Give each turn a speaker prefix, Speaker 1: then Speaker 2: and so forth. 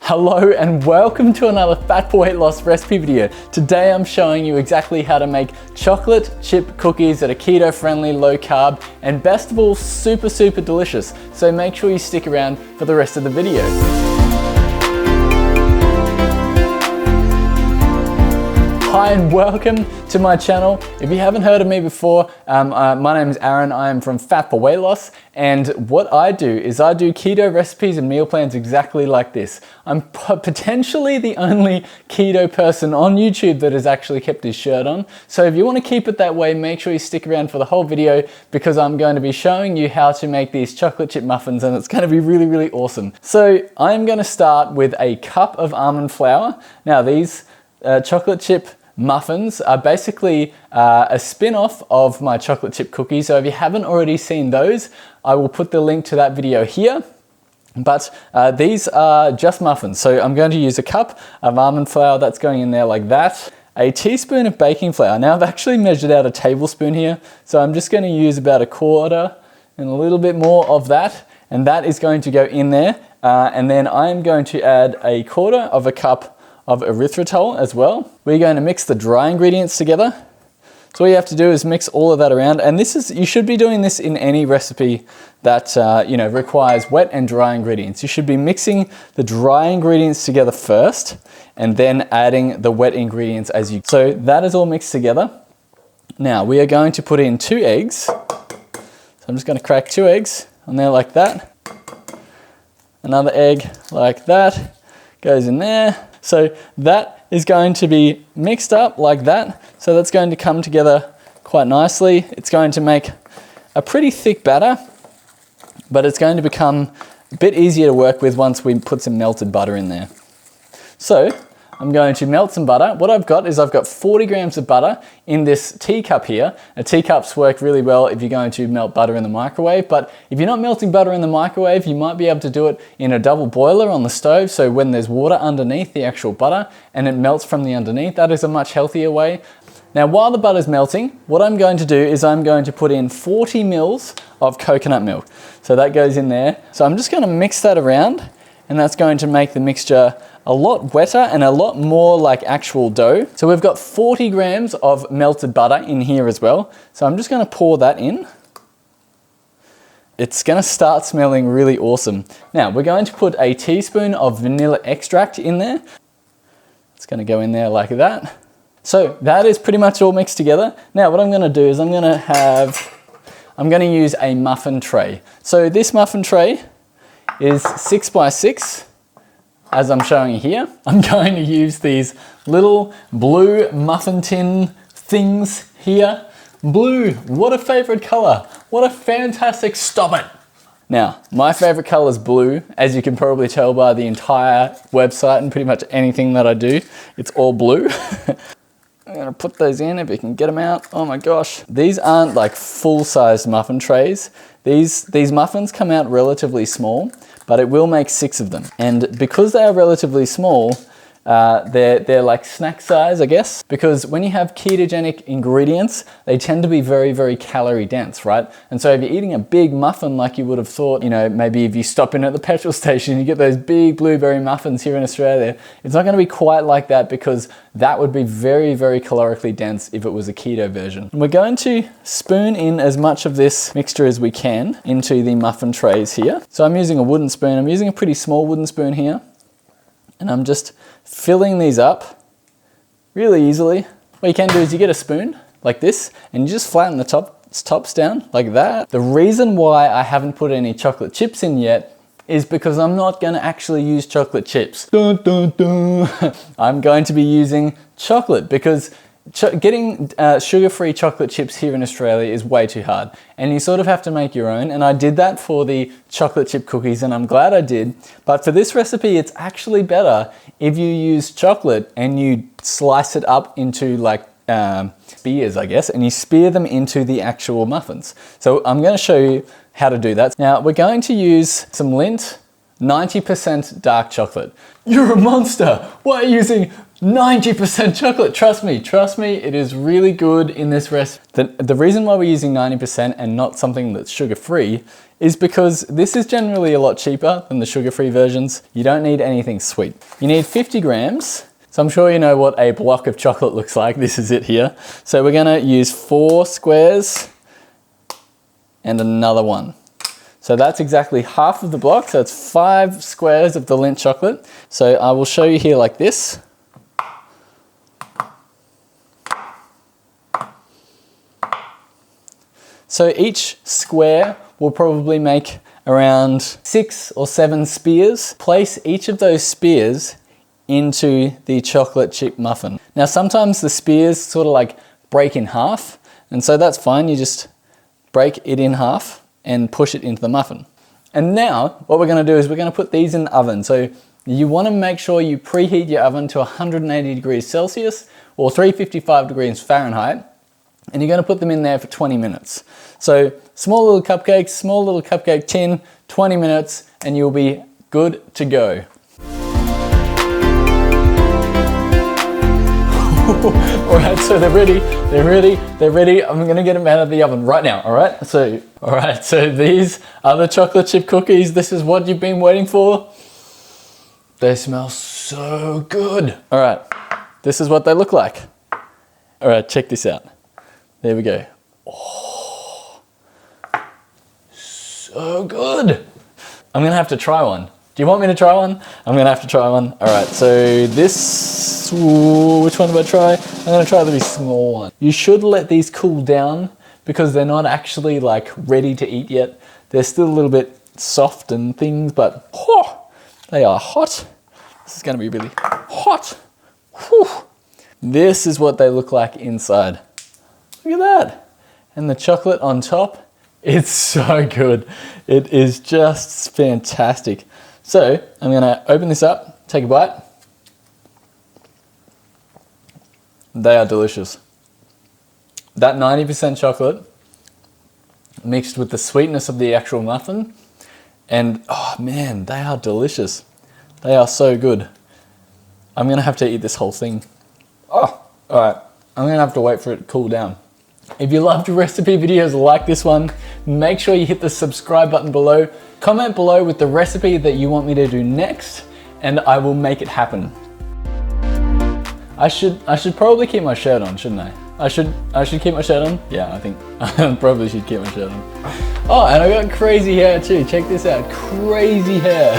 Speaker 1: Hello and welcome to another Fat for Weight Loss recipe video. Today I'm showing you exactly how to make chocolate chip cookies that are keto friendly, low carb, and best of all, super delicious. So make sure you stick around for the rest of the video. Hi and welcome to my channel. If you haven't heard of me before, my name is Aaron. I am from Fat for Weight Loss, and what I do is I do keto recipes and meal plans exactly like this. I'm potentially the only keto person on YouTube that has actually kept his shirt on. So if you want to keep it that way, make sure you stick around for the whole video because I'm going to be showing you how to make these chocolate chip muffins, and it's going to be really awesome. So I'm going to start with a cup of almond flour. Now these chocolate chip muffins are basically a spin-off of my chocolate chip cookies. So if you haven't already seen those, I will put the link to that video here. But these are just muffins. So I'm going to use a cup of almond flour that's going in there like that. A teaspoon of baking flour. Now I've actually measured out a tablespoon here. So I'm just going to use about a quarter and a little bit more of that. And that is going to go in there. And then I'm going to add a quarter of a cup of erythritol as well. We're going to mix the dry ingredients together. So all you have to do is mix all of that around. And this is, you should be doing this in any recipe that requires wet and dry ingredients. You should be mixing the dry ingredients together first and then adding the wet ingredients as you. So that is all mixed together. Now we are going to put in 2 eggs. So I'm just going to crack 2 eggs on there like that. Another egg like that goes in there. So that is going to be mixed up like that. So that's going to come together quite nicely. It's going to make a pretty thick batter, but it's going to become a bit easier to work with once we put some melted butter in there. So I'm going to melt some butter. What I've got is I've got 40 grams of butter in this teacup here. Now, teacups work really well if you're going to melt butter in the microwave, but if you're not melting butter in the microwave, you might be able to do it in a double boiler on the stove. So when there's water underneath the actual butter and it melts from the underneath, that is a much healthier way. Now, while the butter's melting, what I'm going to do is I'm going to put in 40 mils of coconut milk. So that goes in there. So I'm just going to mix that around, and that's going to make the mixture a lot wetter and a lot more like actual dough. So we've got 40 grams of melted butter in here as well. So I'm just going to pour that in. It's going to start smelling really awesome. Now we're going to put a teaspoon of vanilla extract in there. It's going to go in there like that. So that is pretty much all mixed together. Now what I'm going to do is I'm going to use a muffin tray. So this muffin tray is 6 by 6. As I'm showing you here, I'm going to use these little blue muffin tin things here. Blue, what a favorite color. What a fantastic, stop it. Now, my favorite color is blue, as you can probably tell by the entire website and pretty much anything that I do, it's all blue. I'm gonna put those in if you can get them out. Oh my gosh. These aren't like full-size muffin trays. These muffins come out relatively small, but it will make 6 of them. And because they are relatively small, they're like snack size, I guess, because when you have ketogenic ingredients, they tend to be very calorie dense, right? And so if you're eating a big muffin like you would have thought, maybe if you stop in at the petrol station, you get those big blueberry muffins here in Australia, it's not going to be quite like that because that would be very calorically dense if it was a keto version. And we're going to spoon in as much of this mixture as we can into the muffin trays here. So I'm using a wooden spoon. I'm using a pretty small wooden spoon here. And I'm just filling these up really easily. What you can do is you get a spoon like this and you just flatten the tops down like that. The reason why I haven't put any chocolate chips in yet is because I'm not going to actually use chocolate chips. Dun, dun, dun. I'm going to be using chocolate because getting sugar-free chocolate chips here in Australia is way too hard, and you sort of have to make your own. And I did that for the chocolate chip cookies, and I'm glad I did. But for this recipe, it's actually better if you use chocolate and you slice it up into like spears, I guess, and you spear them into the actual muffins. So I'm going to show you how to do that. Now we're going to use some Lindt 90% dark chocolate. You're a monster. Why are you using 90% chocolate, trust me, it is really good in this recipe. The reason why we're using 90% and not something that's sugar-free is because this is generally a lot cheaper than the sugar-free versions. You don't need anything sweet. You need 50 grams. So I'm sure you know what a block of chocolate looks like. This is it here. So we're gonna use 4 squares and another one. So that's exactly half of the block. So it's 5 squares of the Lindt chocolate. So I will show you here like this. So each square will probably make around 6 or 7 spears. Place each of those spears into the chocolate chip muffin. Now sometimes the spears sort of like break in half, and so that's fine. You just break it in half and push it into the muffin. And now what we're going to do is we're going to put these in the oven. So you want to make sure you preheat your oven to 180 degrees Celsius or 355 degrees Fahrenheit. And you're going to put them in there for 20 minutes. So small little cupcake tin, 20 minutes, and you'll be good to go. All right, so they're ready. I'm gonna get them out of the oven right now, all right? So these are the chocolate chip cookies. This is what you've been waiting for. They smell so good. All right, this is what they look like. All right, check this out. There we go. Oh, so good. I'm gonna have to try one. Do you want me to try one? I'm gonna have to try one. All right, so this, which one do I try? I'm gonna try the really small one. You should let these cool down because they're not actually like ready to eat yet. They're still a little bit soft and things, but they are hot. This is gonna be really hot. Whew. This is what they look like inside. Look at that. And the chocolate on top, it's so good. It is just fantastic. So I'm gonna open this up, take a bite. They are delicious. That 90% chocolate mixed with the sweetness of the actual muffin, and oh man, they are delicious. They are so good. I'm gonna have to eat this whole thing. Oh, all right. I'm gonna have to wait for it to cool down. If you loved recipe videos like this one, make sure you hit the subscribe button below. Comment below with the recipe that you want me to do next, and I will make it happen. I should probably keep my shirt on, shouldn't I? I should keep my shirt on? Yeah, I think I probably should keep my shirt on. Oh, and I got crazy hair too. Check this out, crazy hair.